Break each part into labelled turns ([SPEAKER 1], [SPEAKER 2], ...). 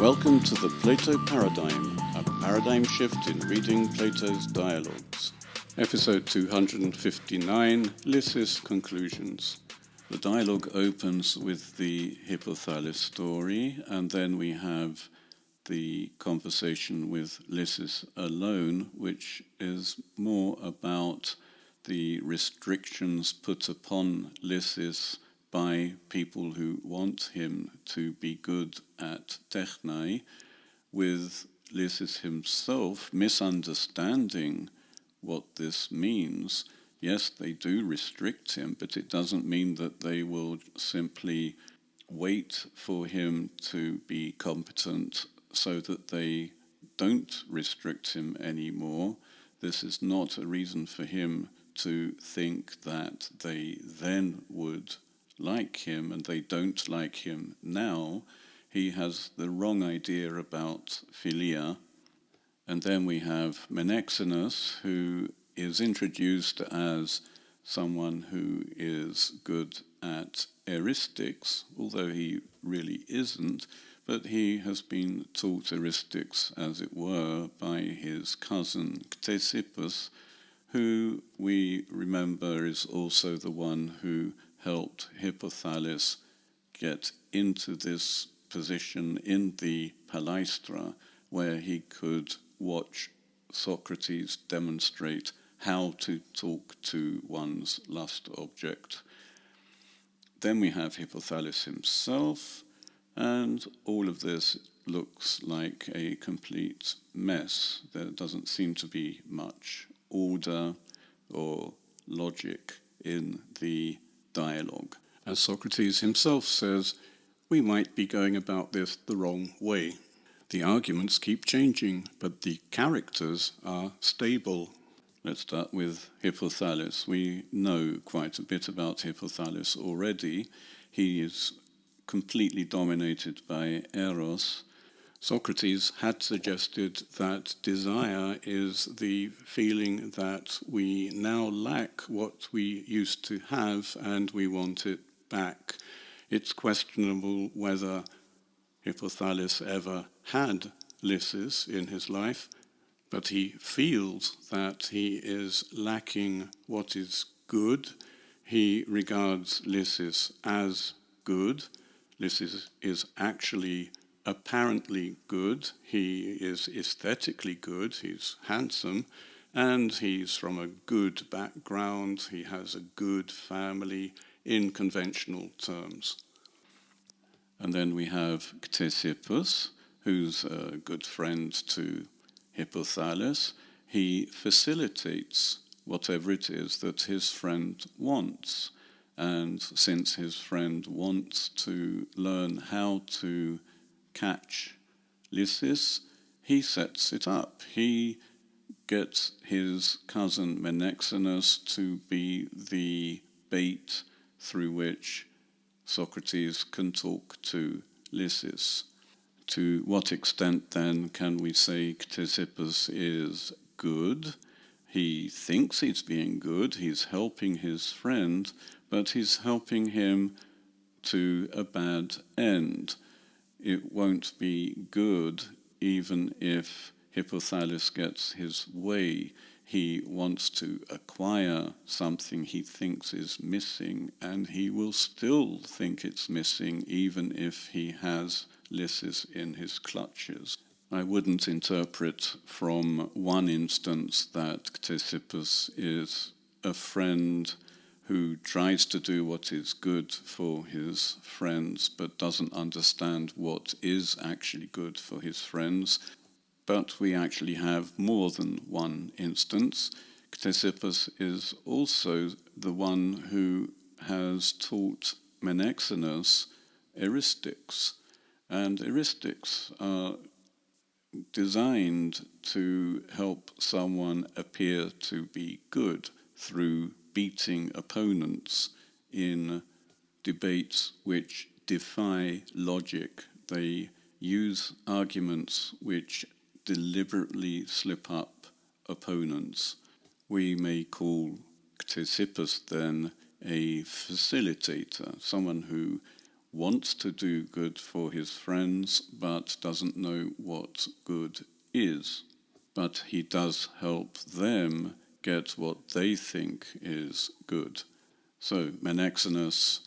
[SPEAKER 1] Welcome to the Plato Paradigm, a paradigm shift in reading Plato's dialogues. Episode 259, Lysis Conclusions. The dialogue opens with the Hippothales story, and then we have the conversation with Lysis alone, which is more about the restrictions put upon Lysis by people who want him to be good at technai, with Lysis himself misunderstanding what this means. Yes, they do restrict him, but it doesn't mean that they will simply wait for him to be competent so that they don't restrict him anymore. This is not a reason for him to think that they then would like him, and they don't like him now. He has the wrong idea about philia. And then we have Menexenus, who is introduced as someone who is good at heuristics, although he really isn't, but he has been taught heuristics, as it were, by his cousin Ctesippus, who we remember is also the one who helped Hippothales get into this position in the Palaestra, where he could watch Socrates demonstrate how to talk to one's lust object. Then we have Hippothales himself, and all of this looks like a complete mess. There doesn't seem to be much order or logic in the dialogue. As Socrates himself says, we might be going about this the wrong way. The arguments keep changing, but the characters are stable. Let's start with Hippothales. We know quite a bit about Hippothales already. He is completely dominated by Eros. Socrates had suggested that desire is the feeling that we now lack what we used to have and we want it back. It's questionable whether Hippothales ever had Lysis in his life, but he feels that he is lacking what is good. He regards Lysis as good. Lysis is actually apparently good. He is aesthetically good. He's handsome, and he's from a good background. He has a good family in conventional terms. And then we have Ctesippus, who's a good friend to Hippothales. He facilitates whatever it is that his friend wants. And since his friend wants to learn how to catch Lysis, he sets it up. He gets his cousin Menexenus to be the bait through which Socrates can talk to Lysis. To what extent, then, can we say Ctesippus is good? He thinks he's being good, he's helping his friend, but he's helping him to a bad end. It won't be good even if Hippothales gets his way. He wants to acquire something he thinks is missing, and he will still think it's missing even if he has Lysis in his clutches. I wouldn't interpret from one instance that Ctesippus is a friend who tries to do what is good for his friends but doesn't understand what is actually good for his friends. But we actually have more than one instance. Ctesippus is also the one who has taught Menexenus heuristics, and heuristics are designed to help someone appear to be good through beating opponents in debates which defy logic. They use arguments which deliberately slip up opponents. We may call Ctesippus then a facilitator, someone who wants to do good for his friends, but doesn't know what good is. But he does help them get what they think is good. So Menexenus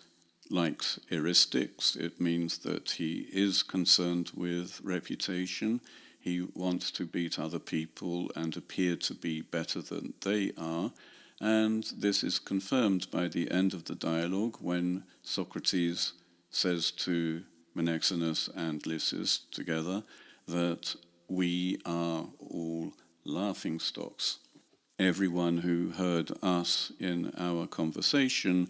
[SPEAKER 1] likes heuristics. It means that he is concerned with reputation. He wants to beat other people and appear to be better than they are. And this is confirmed by the end of the dialogue when Socrates says to Menexenus and Lysis together that we are all laughingstocks. Everyone who heard us in our conversation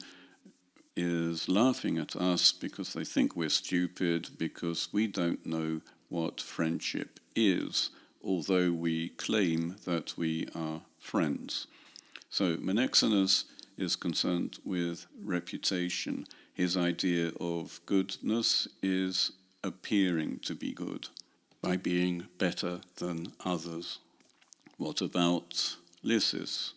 [SPEAKER 1] is laughing at us because they think we're stupid, because we don't know what friendship is, although we claim that we are friends. So Menexenus is concerned with reputation. His idea of goodness is appearing to be good by being better than others. What about Lysis?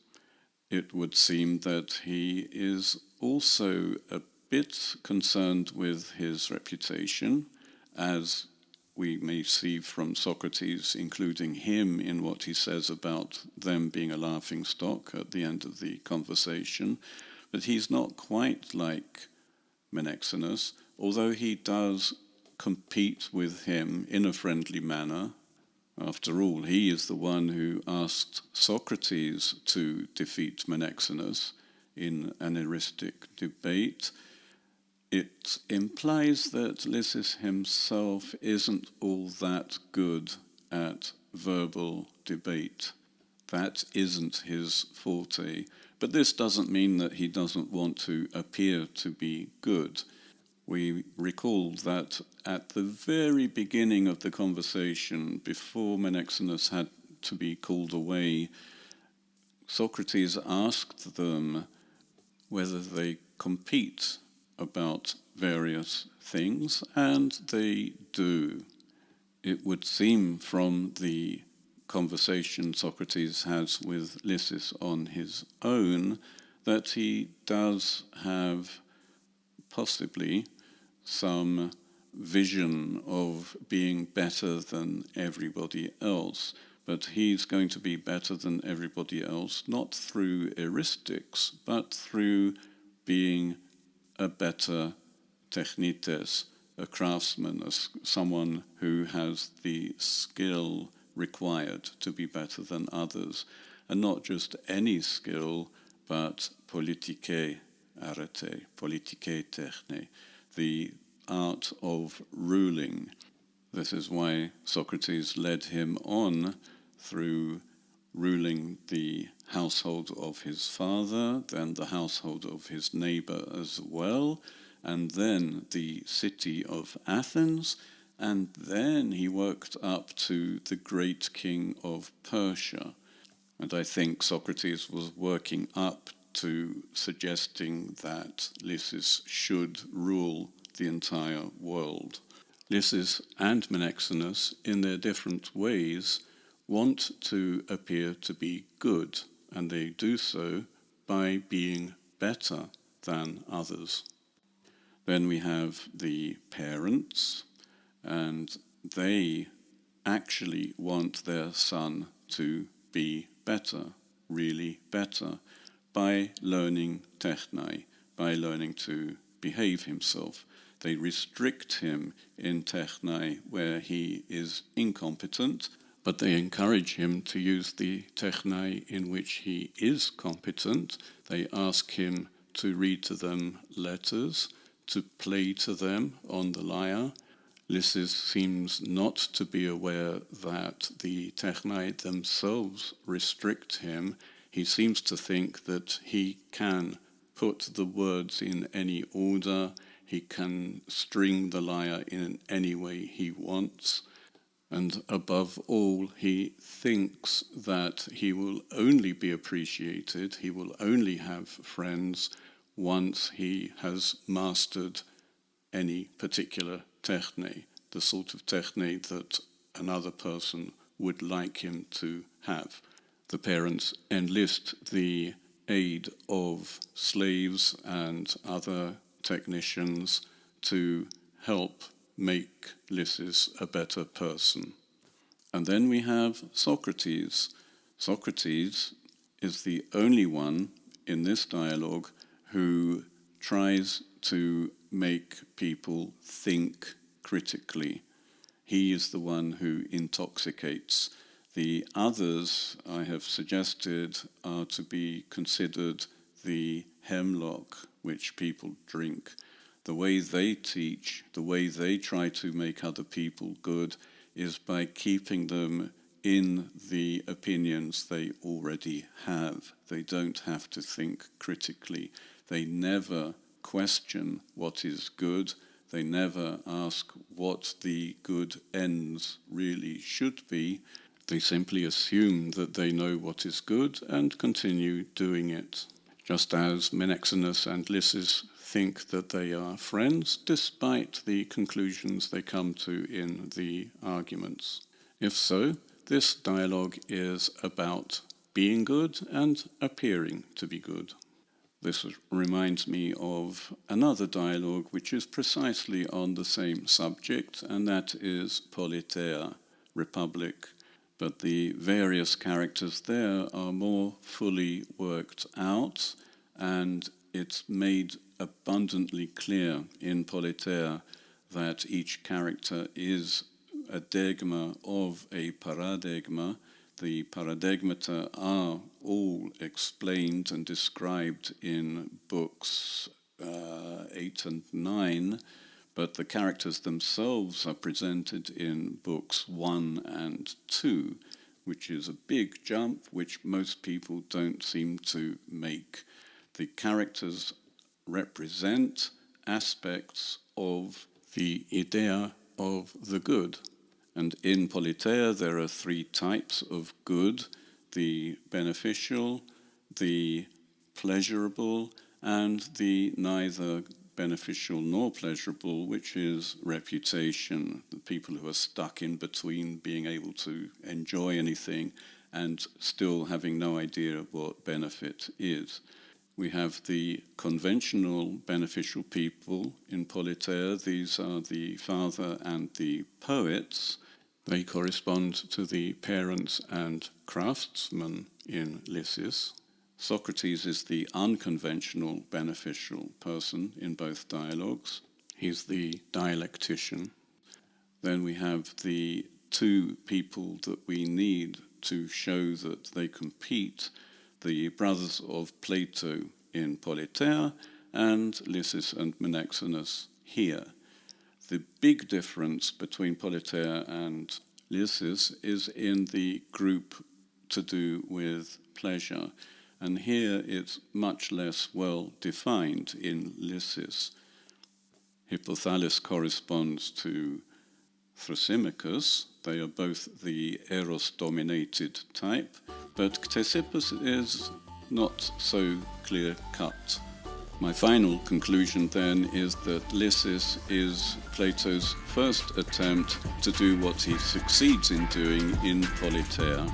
[SPEAKER 1] It would seem that he is also a bit concerned with his reputation, as we may see from Socrates including him in what he says about them being a laughingstock at the end of the conversation. But he's not quite like Menexenus, although he does compete with him in a friendly manner. After all, he is the one who asked Socrates to defeat Menexenus in an heuristic debate. It implies that Lysis himself isn't all that good at verbal debate. That isn't his forte. But this doesn't mean that he doesn't want to appear to be good. We recall that at the very beginning of the conversation, before Menexenus had to be called away, Socrates asked them whether they compete about various things, and they do. It would seem from the conversation Socrates has with Lysis on his own that he does have possibly some vision of being better than everybody else, but he's going to be better than everybody else, not through heuristics, but through being a better technites, a craftsman, someone who has the skill required to be better than others, and not just any skill, but politike arete, politike techne, the art of ruling. This is why Socrates led him on through ruling the household of his father, then the household of his neighbor as well, and then the city of Athens, and then he worked up to the great king of Persia. And I think Socrates was working up to suggesting that Lysis should rule the entire world. Lysis and Menexenus, in their different ways, want to appear to be good, and they do so by being better than others. Then we have the parents, and they actually want their son to be better, really better, by learning technai, by learning to behave himself. They restrict him in technai where he is incompetent, but they encourage him to use the technai in which he is competent. They ask him to read to them letters, to play to them on the lyre. Lysis seems not to be aware that the technai themselves restrict him. He seems to think that he can put the words in any order, he can string the lyre in any way he wants, and above all, he thinks that he will only be appreciated, he will only have friends once he has mastered any particular techne, the sort of techne that another person would like him to have. The parents enlist the aid of slaves and other technicians to help make Lysis a better person. And then we have Socrates. Socrates is the only one in this dialogue who tries to make people think critically. He is the one who intoxicates. The others, I have suggested, are to be considered the hemlock which people drink. The way they teach, the way they try to make other people good, is by keeping them in the opinions they already have. They don't have to think critically. They never question what is good. They never ask what the good ends really should be. They simply assume that they know what is good and continue doing it. Just as Menexenus and Lysis think that they are friends, despite the conclusions they come to in the arguments. If so, this dialogue is about being good and appearing to be good. This reminds me of another dialogue which is precisely on the same subject, and that is Politeia, Republic. But the various characters there are more fully worked out, and it's made abundantly clear in Politeia that each character is a degma of a paradigma. The paradigmata are all explained and described in books 8 and 9, but the characters themselves are presented in books 1 and 2, which is a big jump which most people don't seem to make. The characters represent aspects of the idea of the good. And in Politeia there are 3 types of good: the beneficial, the pleasurable, and the neither beneficial nor pleasurable, which is reputation, the people who are stuck in between being able to enjoy anything and still having no idea what benefit is. We have the conventional beneficial people in Politeia. These are the father and the poets. They correspond to the parents and craftsmen in Lysis. Socrates is the unconventional beneficial person in both dialogues. He's the dialectician. Then we have the 2 people that we need to show that they compete: the brothers of Plato in Politeia and Lysis and Menexenus here. The big difference between Politeia and Lysis is in the group to do with pleasure, and here it's much less well defined in Lysis. Hippothales corresponds to Thrasymachus. They are both the eros-dominated type, but Ctesippus is not so clear-cut. My final conclusion then is that Lysis is Plato's first attempt to do what he succeeds in doing in Politeia.